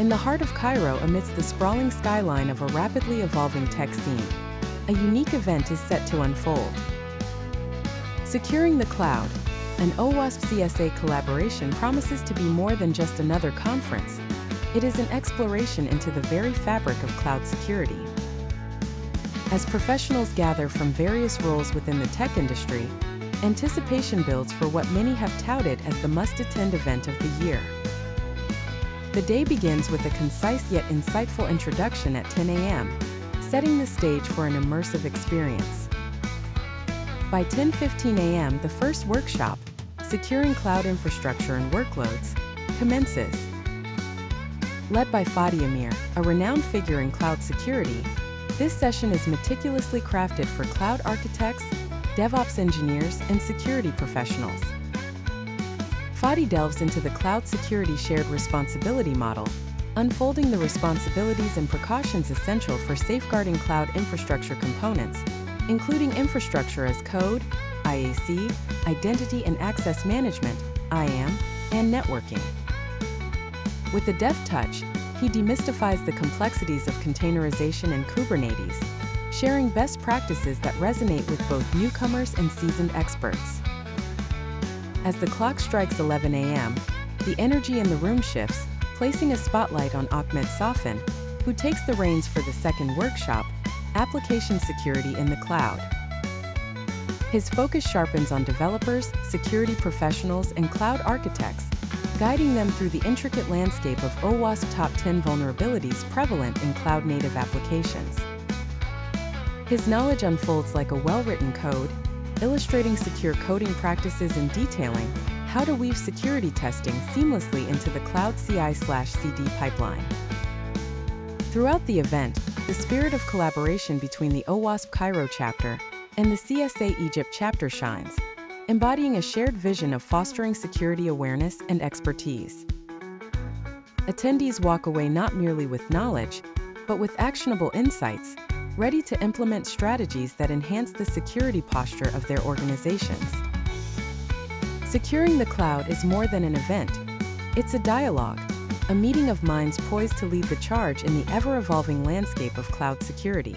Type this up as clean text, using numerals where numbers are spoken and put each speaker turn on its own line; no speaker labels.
in the heart of Cairo amidst the sprawling skyline of a rapidly evolving tech scene. A unique event is set to unfold. Securing the Cloud, an OWASP CSA collaboration promises to be more than just another conference. It is an exploration into the very fabric of cloud security. As professionals gather from various roles within the tech industry, anticipation builds for what many have touted as the must-attend event of the year. The day begins with a concise yet insightful introduction at 10 a.m., setting the stage for an immersive experience. By 10:15 a.m., the first workshop, Securing Cloud Infrastructure and Workloads, commences. Led by Fady Amir, a renowned figure in cloud security, this session is meticulously crafted for cloud architects, DevOps engineers, and security professionals. Fady delves into the cloud security shared responsibility model, unfolding the responsibilities and precautions essential for safeguarding cloud infrastructure components, including infrastructure as code, IAC, identity and access management, IAM, and networking. With a deft touch, he demystifies the complexities of containerization and Kubernetes, sharing best practices that resonate with both newcomers and seasoned experts. As the clock strikes 11 a.m., the energy in the room shifts, placing a spotlight on Ahmed Saafan, who takes the reins for the second workshop, Application Security in the Cloud. His focus sharpens on developers, security professionals, and cloud architects, guiding them through the intricate landscape of OWASP Top 10 vulnerabilities prevalent in cloud-native applications. His knowledge unfolds like a well-written code, illustrating secure coding practices and detailing how to weave security testing seamlessly into the cloud CI/CD pipeline. Throughout the event, the spirit of collaboration between the OWASP Cairo chapter and the CSA Egypt chapter shines, embodying a shared vision of fostering security awareness and expertise. Attendees walk away not merely with knowledge, but with actionable insights, ready to implement strategies that enhance the security posture of their organizations. Securing the Cloud is more than an event. It's a dialogue, a meeting of minds poised to lead the charge in the ever-evolving landscape of cloud security.